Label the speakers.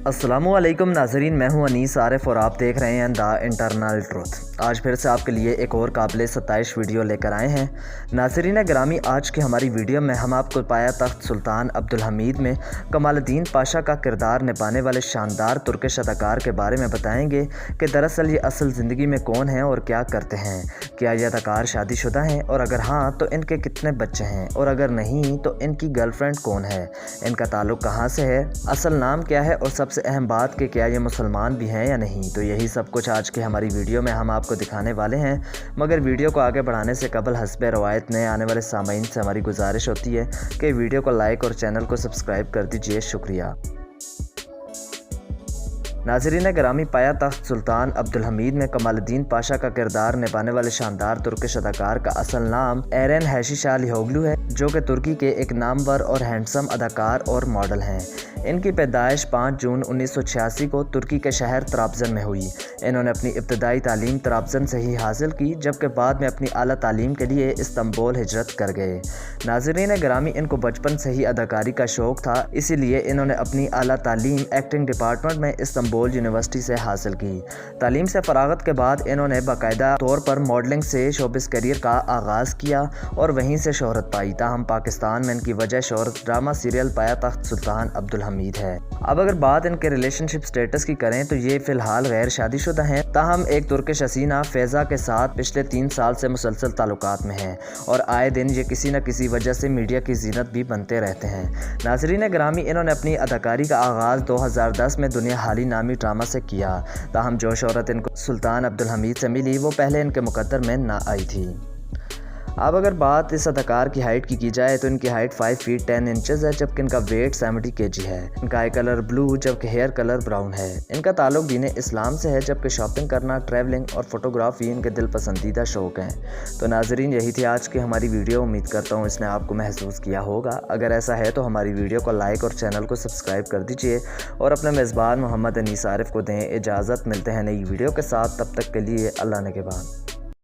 Speaker 1: अस्सलामुअलैकुम नाज़रीन, मैं हूं अनीस आरिफ और आप देख रहे हैं द इंटरनल ट्रुथ। आज फिर से आपके लिए एक और काबिल सताइश वीडियो लेकर आए हैं। नाज़रीन ग्रामी, आज की हमारी वीडियो में हम आपको पाया तख्त सुल्तान अब्दुल हमीद में कमालुद्दीन पाशा का किरदार निभाने वाले शानदार तुर्किश अदाकार के बारे में बताएंगे कि दरअसल ये असल ज़िंदगी में कौन हैं और क्या करते हैं। क्या ये अदाकार शादीशुदा हैं, और अगर हाँ तो इनके कितने बच्चे हैं, और अगर नहीं तो इनकी गर्लफ्रेंड कौन है, इनका ताल्लुक़ कहाँ से है, असल नाम क्या है, और सबसे अहम बात कि क्या ये मुसलमान भी हैं या नहीं। तो यही सब कुछ आज की हमारी वीडियो में हम आपको दिखाने वाले हैं। मगर वीडियो को आगे बढ़ाने से कबल हस्बे रवायत नए आने वाले सामीन से हमारी गुजारिश होती है कि वीडियो को लाइक और चैनल को सब्सक्राइब कर दीजिए। शुक्रिया। नाज़रीन ग्रामी, पाया तख्त सुल्तान अब्दुल हमीद में कमालुद्दीन पाशा का किरदार निभाने वाले शानदार तुर्किश अदाकार का असल नाम एरेन हैशिशालिहोग्लू है, जो कि तुर्की के एक नामवर और हैंडसम अदाकार और मॉडल हैं। इनकी पैदाइश 5 जून 1986 को तुर्की के शहर त्राब्ज़न में हुई। इन्होंने अपनी इब्तदाई तालीम त्राब्ज़न से ही हासिल की, जबकि बाद में अपनी आला तालीम के लिए इस्तांबुल हिजरत कर गए। नाज़रीन ग्रामी, इनको बचपन से ही अदाकारी का शौक़ था, इसीलिए इन्होंने अपनी आला तालीम एक्टिंग डिपार्टमेंट में इस्तांबुल यूनिवर्सिटी से हासिल की। तालीम से फरागत के बाद इन्होंने बाकायदा तौर पर मॉडलिंग से शोबिस करियर का आगाज़ किया और वहीं से शोहरत पाई। ताहम पाकिस्तान में इनकी वजह शोहरत ड्रामा सीरियल पाया तख्त सुल्तान अब्दुल हमीद है। अब अगर बात इनके रिलेशनशिप स्टेटस की करें तो ये फ़िलहाल गैर शादीशुदा हैं, ताहम एक तुर्किश हसीना फ़ैज़ा के साथ पिछले 3 साल से मुसलसल ताल्लुकात में हैं, और आए दिन ये किसी न किसी वजह से मीडिया की जीनत भी बनते रहते हैं। नाज़रीन ग्रामी, इन्होंने अपनी अदाकारी का आगाज़ 2010 में दुनिया हाली नामी ड्रामा से किया। ताहम जो शोहरत इनको सुल्तान अब्दुल हमीद से मिली वो पहले इनके मुकद्दर में ना आई थी। अब अगर बात इस अदाकार की हाइट की जाए तो इनकी हाइट 5 फीट 10 इंचेस है, जबकि इनका वेट 70 kg है। इनका आई कलर ब्लू जबकि हेयर कलर ब्राउन है। इनका ताल्लुक दीन इस्लाम से है, जबकि शॉपिंग करना, ट्रैवलिंग और फोटोग्राफी इनके दिल पसंदीदा शौक़ हैं। तो नाजरीन, यही थी आज की हमारी वीडियो। उम्मीद करता हूँ इसने आपको महसूस किया होगा। अगर ऐसा है तो हमारी वीडियो को लाइक और चैनल को सब्सक्राइब कर दीजिए और अपने मेज़बान मोहम्मद अनीस आरिफ को दें इजाज़त। मिलते हैं नई वीडियो के साथ, तब तक के लिए अल्लाह ने के बाद।